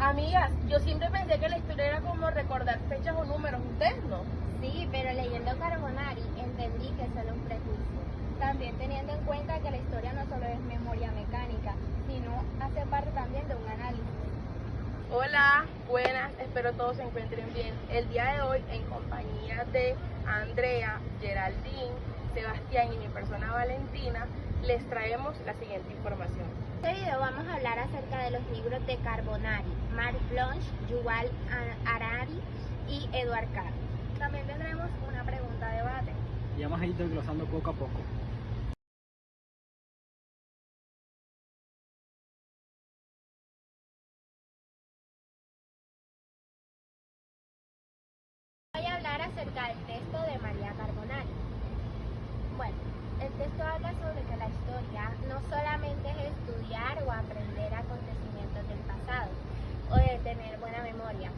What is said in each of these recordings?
Amigas, yo siempre pensé que la historia era como recordar fechas o números, ¿ustedes no? Sí, pero leyendo Carbonari entendí que es solo un prejuicio. También teniendo en cuenta que la historia no solo es memoria mecánica, sino hace parte también de un análisis. Hola, buenas, espero todos se encuentren bien. El día de hoy, en compañía de Andrea, Geraldine, Sebastián y mi persona Valentina, les traemos la siguiente información. En este video vamos a hablar acerca de los libros de Carbonari, Marc Bloch, Yuval Harari y Edward Carr. También tendremos una pregunta de debate. Y vamos a ir desglosando poco a poco. Voy a hablar acerca del texto de María Carbonari. Bueno, el texto habla sobre que la historia no solamente es estudiar o aprender acontecimientos del pasado o de tener buena memoria.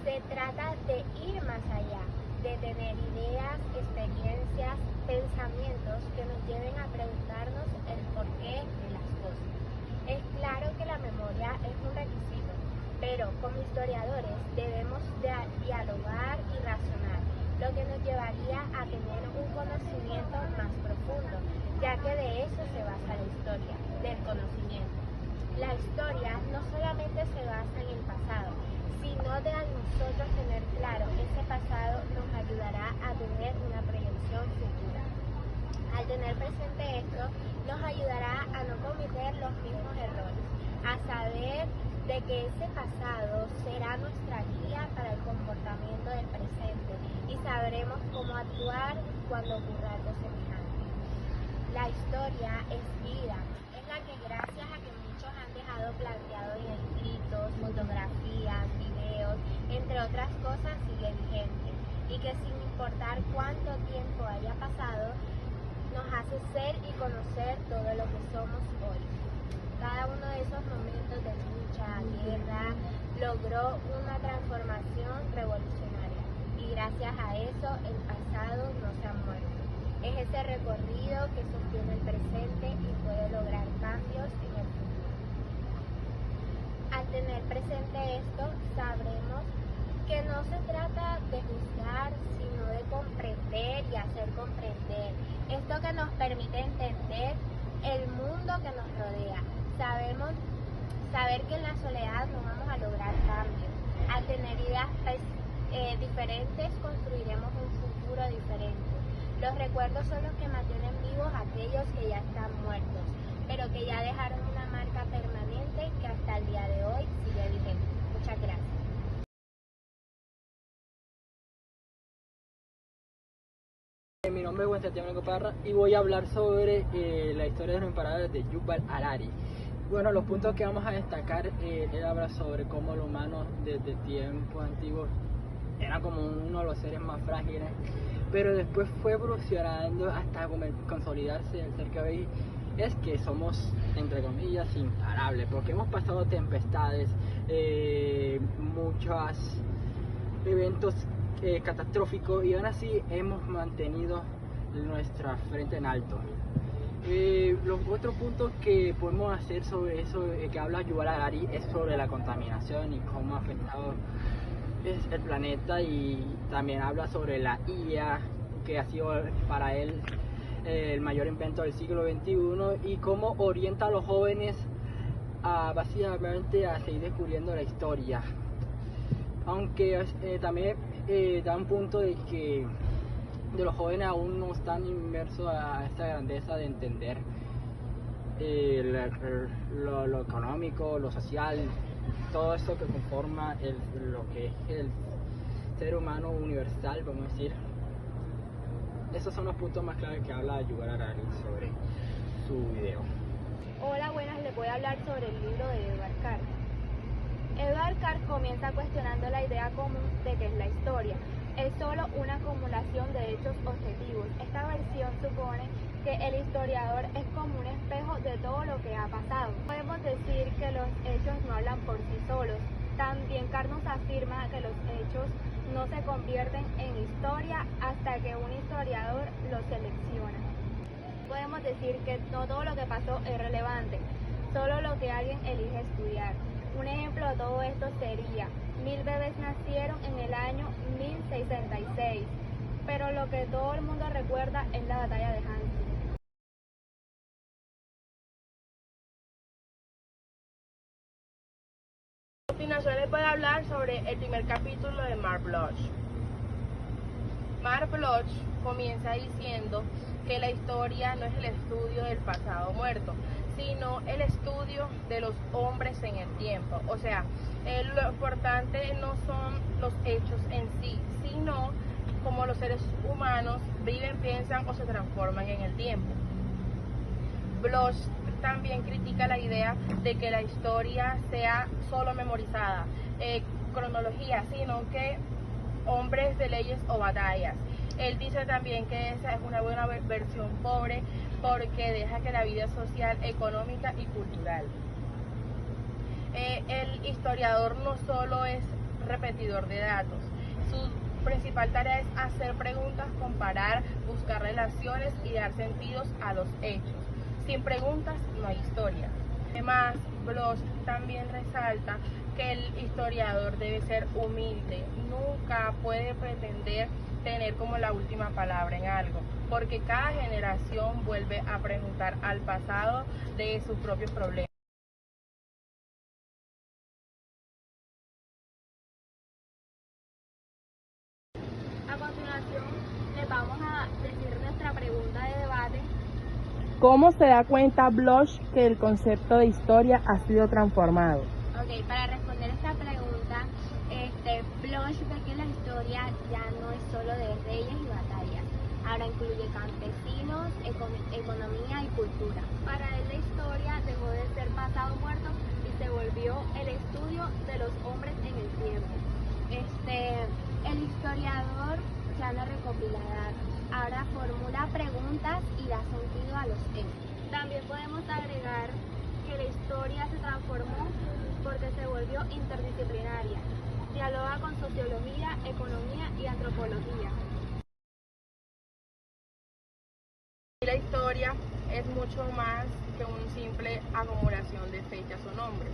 Se trata de ir más allá, de tener ideas, experiencias, pensamientos que nos lleven a preguntarnos el porqué de las cosas. Es claro que la memoria es un requisito, pero como historiadores debemos dialogar y razonar, lo que nos llevaría a tener un conocimiento más profundo, ya que de eso se basa la historia, del conocimiento. La historia no solamente se basa en el pasado, sino de a nosotros tener claro ese pasado nos ayudará a tener una proyección futura. Al tener presente esto, nos ayudará a no cometer los mismos errores, a saber de que ese pasado será nuestra guía para el comportamiento del presente y sabremos cómo actuar cuando ocurra algo semejante. La historia es vida, es la que gracias a que muchos han dejado planteado en escritos, fotografías, videos, entre otras cosas, sigue vigente y que sin importar cuánto tiempo haya pasado, nos hace ser y conocer todo lo que somos hoy. Cada uno de esos momentos de lucha, guerra, logró una transformación revolucionaria y gracias a eso el pasado no se ha muerto. Es ese recorrido que sostiene el presente y puede lograr cambios en el futuro. Al tener presente esto, sabremos que no se trata de juzgar, sino de comprender y hacer comprender. Esto que nos permite entender el mundo que nos rodea. Saber que en la soledad no vamos a lograr cambios. Al tener ideas diferentes, construiremos un futuro diferente. Los recuerdos son los que mantienen vivos a aquellos que ya están muertos, pero que ya dejaron una marca permanente que hasta el día de hoy sigue vigente. Muchas gracias. Mi nombre es Juan Santiago Parra y voy a hablar sobre la historia de los imparables de Yuval Harari. Bueno, los puntos que vamos a destacar, él habla sobre cómo el humano desde tiempos antiguos era como uno de los seres más frágiles, pero después fue evolucionando hasta consolidarse el ser que hoy es que somos, entre comillas, imparables, porque hemos pasado tempestades, muchos eventos catastróficos y aún así hemos mantenido nuestra frente en alto. Los otros puntos que podemos hacer sobre eso que habla Yuval Harari es sobre la contaminación y cómo ha afectado el planeta, y también habla sobre la IA, que ha sido para él el mayor invento del siglo XXI, y cómo orienta a los jóvenes básicamente a seguir descubriendo la historia, aunque también da un punto de que los jóvenes aún no están inmersos a esta grandeza de entender lo económico, lo social, todo eso que conforma lo que es el ser humano universal, vamos a decir. Esos son los puntos más claves que habla Yuval Harari sobre su video. Hola, buenas, les voy a hablar sobre el libro de Edward Carr. Edward Carr comienza cuestionando la idea común de que es la historia. Es solo una acumulación de hechos objetivos. Esta versión supone que el historiador es como un espejo de todo lo que ha pasado. Podemos decir que los hechos no hablan por sí solos. También Carr nos afirma que los hechos no se convierten en historia hasta que un historiador los selecciona. Podemos decir que no todo lo que pasó es relevante, solo lo que alguien elige estudiar. Un ejemplo de todo esto sería, 1000 bebés nacieron en el año 1066, pero lo que todo el mundo recuerda es la batalla de Hastings. A continuación les voy a hablar sobre el primer capítulo de Mark Bloch. Mark Bloch comienza diciendo que la historia no es el estudio del pasado muerto, sino el estudio de los hombres en el tiempo. O sea, lo importante no son los hechos en sí, sino cómo los seres humanos viven, piensan o se transforman en el tiempo. Bloch también critica la idea de que la historia sea solo memorizada, cronología, sino que hombres de leyes o batallas. Él dice también que esa es una buena versión pobre porque deja que la vida social, económica y cultural. El historiador no solo es repetidor de datos, su principal tarea es hacer preguntas, comparar, buscar relaciones y dar sentidos a los hechos. Sin preguntas no hay historia. Además, Bloch también resalta que el historiador debe ser humilde, nunca puede pretender tener como la última palabra en algo, porque cada generación vuelve a preguntar al pasado de sus propios problemas. A continuación, les vamos a decir nuestra pregunta de debate. ¿Cómo se da cuenta Bloch que el concepto de historia ha sido transformado? Ok, para responder esta pregunta, Bloch ve que la historia ya no es solo de reyes y batallas, ahora incluye campesinos, economía y cultura. Para él la historia dejó de ser pasado muerto y se volvió el estudio de los hombres en el tiempo. El historiador ya no recopila datos, ahora formula preguntas y da sentido a los hechos. También podemos agregar que la historia se transformó porque se volvió interdisciplinaria, dialoga con sociología, economía y antropología. La historia es mucho más que una simple acumulación de fechas o nombres.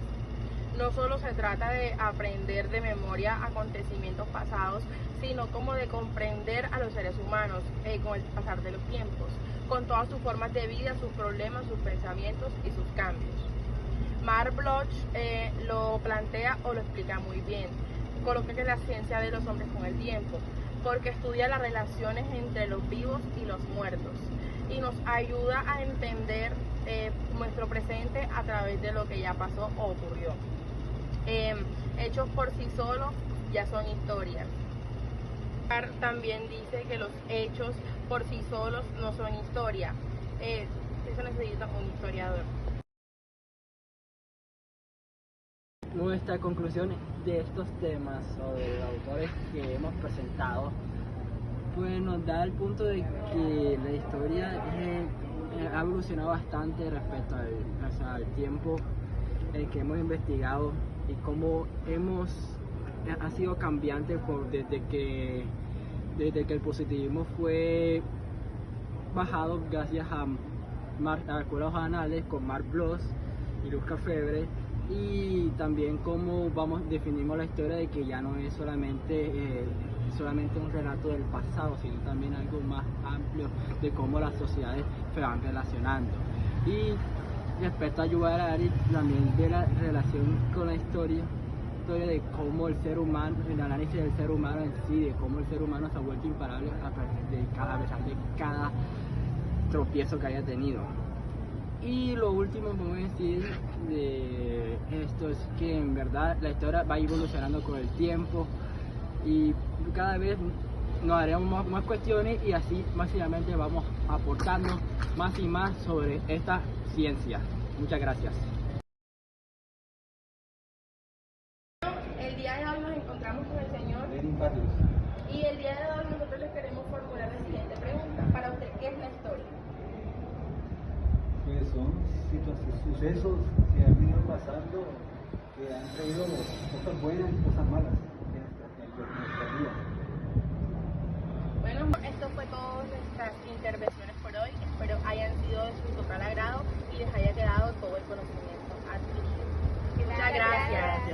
No solo se trata de aprender de memoria acontecimientos pasados, sino como de comprender a los seres humanos con el pasar de los tiempos, con todas sus formas de vida, sus problemas, sus pensamientos y sus cambios. Mark Bloch lo plantea o lo explica muy bien. Coloca que es la ciencia de los hombres con el tiempo, porque estudia las relaciones entre los vivos y los muertos y nos ayuda a entender nuestro presente a través de lo que ya pasó o ocurrió. Hechos por sí solos ya son historias. También dice que los hechos por sí solos no son historia. Eso necesita un historiador. Nuestra conclusión de estos temas sobre los autores que hemos presentado pues nos da el punto de que la historia ha evolucionado bastante respecto al tiempo en que hemos investigado y cómo ha sido cambiante desde que el positivismo fue bajado gracias a los anales con Mark Bloch y Luz Lefebvre, y también cómo definimos la historia de que ya no es solamente un relato del pasado, sino también algo más amplio de cómo las sociedades se van relacionando. Y respecto a Yuval Harari, también de la relación con la historia de cómo el ser humano, el análisis del ser humano en sí, de cómo el ser humano se ha vuelto imparable a pesar de cada tropiezo que haya tenido. Y lo último que voy a decir de esto es que en verdad la historia va evolucionando con el tiempo y cada vez nos haremos más cuestiones y así máximamente vamos aportando más y más sobre esta ciencia. Muchas gracias. El día de hoy nos encontramos con el señor y el día de hoy nosotros les queremos formular la siguiente pregunta. Para usted, ¿qué es la historia? Pues son sucesos que han venido pasando, que han traído cosas buenas y cosas malas en nuestra vida. Bueno, esto fue todas nuestras intervenciones por hoy. Espero hayan sido de su total agrado y les haya quedado todo el conocimiento adquirido. Muchas Muchas gracias.